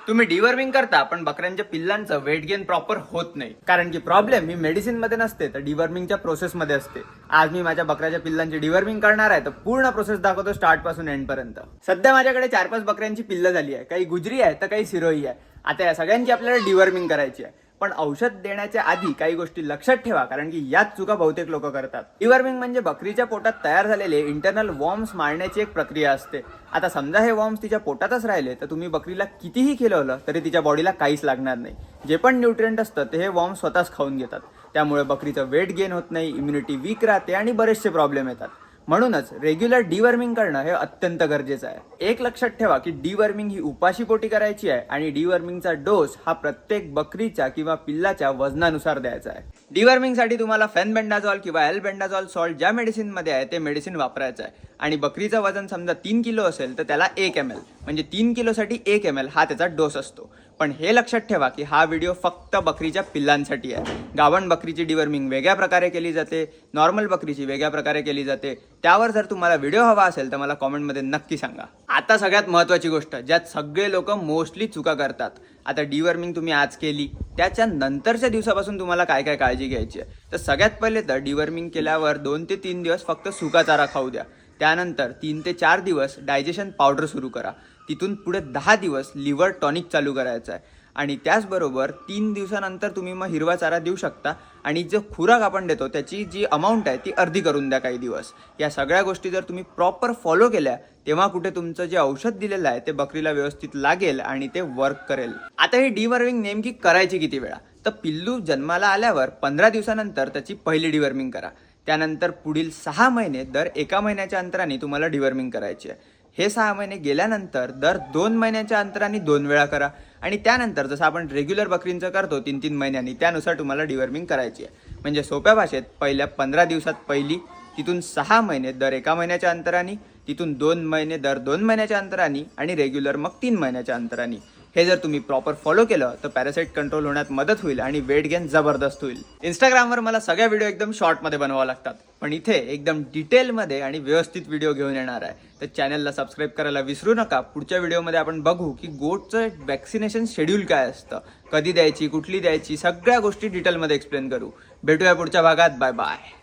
तुम्ही डिवर्मिंग करता पण बकऱ्यांच्या पिल्लांचं वेट गेन प्रॉपर होत नाही, कारण की प्रॉब्लेम ही मेडिसिन मध्ये नसते तर डिवर्मिंगच्या प्रोसेस मध्ये असते. आज मी माझ्या बकऱ्याच्या पिल्लांची डिवर्मिंग करणार आहे, तर पूर्ण प्रोसेस दाखवतो स्टार्ट पासून एंड पर्यंत. सध्या माझ्याकडे 4-5 बकऱ्यांची पिल्लं झाली आहे, काही गुजरी आहे तर काही सिरोही आहे. आता या सगळ्यांची आपल्याला डिवर्मिंग करायची आहे, पण औषध देण्याच्या आधी काही गोष्टी लक्षात ठेवा, कारण की याच चुका बहुतेक लोक करतात. डिवर्मिंग म्हणजे बकरीच्या पोटात तयार झालेले इंटरनल वॉर्म्स मारण्याची एक प्रक्रिया असते. आता समजा हे वॉर्म्स तिच्या पोटातच राहिले तर तुम्ही बकरीला कितीही खिलवलं तरी तिच्या बॉडीला काहीच लागणार नाही. जे पण न्यूट्रिएंट असतं ते हे वॉर्म्स स्वतःच खाऊन घेतात. त्यामुळे बकरीचं वेट गेन होत नाही, इम्युनिटी वीक राहते आणि बरेचसे प्रॉब्लेम येतात. म्हणूनच रेग्युलर डिवर्मिंग करणं हे अत्यंत गरजेचं आहे. एक लक्षात ठेवा की डिवर्मिंग ही उपाशीपोटी करायची आहे आणि डिवर्मिंगचा डोस हा प्रत्येक बकरीच्या किंवा पिल्लाच्या वजनानुसार द्यायचा आहे. डिवर्मिंगसाठी तुम्हाला फेनबेंडाझोल किंवा एल्बेंडाझोल सॉल्ट ज्या मेडिसिन मध्ये आहे ते मेडिसिन वापरायचं आहे. आणि बकरीचं वजन समजा 3 किलो असेल तर त्याला 1 ml म्हणजे 3 किलोसाठी 1 ml हा त्याचा डोस असतो. पण हे लक्षात ठेवा की हा व्हिडिओ फक्त बकरीच्या पिल्लांसाठी आहे. गावण बकरीची डिवर्मिंग वेगळ्या प्रकारे केली जाते, नॉर्मल बकरीची वेगळ्या प्रकारे केली जाते. त्यावर जर तुम्हाला व्हिडिओ हवा असेल तर मला कॉमेंटमध्ये नक्की सांगा. आता सगळ्यात महत्त्वाची गोष्ट ज्यात सगळे लोक मोस्टली चुका करतात. आता डिवर्मिंग तुम्ही आज केली, त्याच्या नंतरच्या दिवसापासून तुम्हाला काय काय काळजी घ्यायची आहे. तर सगळ्यात पहिले तर डिवर्मिंग केल्यावर 2 ते 3 दिवस फक्त सुका चारा खाऊ द्या. त्यानंतर 3 ते 4 दिवस डायजेशन पावडर सुरू करा. तिथून पुढे 10 दिवस लिव्हर टॉनिक चालू करायचं आहे. आणि त्याचबरोबर 3 दिवसानंतर तुम्ही मग हिरवा चारा देऊ शकता. आणि जो खुराक आपण देतो त्याची जी अमाऊंट आहे ती अर्धी करून द्या काही दिवस. या सगळ्या गोष्टी जर तुम्ही प्रॉपर फॉलो केल्या तेव्हा कुठे तुमचं जे औषध दिलेलं आहे ते बकरीला व्यवस्थित लागेल आणि ते वर्क करेल. आता ही डिवर्मिंग नेमकी करायची किती वेळा? तर पिल्लू जन्माला आल्यावर 15 दिवसानंतर त्याची पहिली डिवर्मिंग करा. त्यानंतर पुढील 6 महिने दर 1 महिन्याच्या अंतराने तुम्हाला डिवर्मिंग करायची आहे. हे 6 महिने गेल्यानंतर दर 2 महिन्याच्या अंतराने 2 वेळा करा. आणि त्यानंतर जसं आपण रेग्युलर बकरींचं करतो 3-3 महिन्यांनी, त्यानुसार तुम्हाला डिवर्मिंग करायची आहे. म्हणजे सोप्या भाषेत पहिल्या 15 दिवसात पहिली, तिथून 6 महिने दर 1 महिन्याच्या अंतराने, तिथून 2 महिने दर 2 महिन्याच्या अंतराने आणि रेग्युलर मग 3 महिन्याच्या अंतराने. हे जर तुम्ही प्रॉपर फॉलो केलं तर पॅरासाइट कंट्रोल होण्यात मदत होईल आणि वेट गेन जबरदस्त होईल. इंस्टाग्रामवर मला सगळ्या व्हिडिओ एकदम शॉर्टमध्ये बनवावं लागतात, पण इथे एकदम डिटेलमध्ये आणि व्यवस्थित व्हिडिओ घेऊन येणार आहे. तर चॅनलला सबस्क्राईब करायला विसरू नका. पुढच्या व्हिडिओमध्ये आपण बघू की गोटचं वॅक्सिनेशन शेड्यूल काय असतं, कधी द्यायची, कुठली द्यायची, सगळ्या गोष्टी डिटेलमध्ये एक्सप्लेन करू. भेटूया पुढच्या भागात. Bye bye.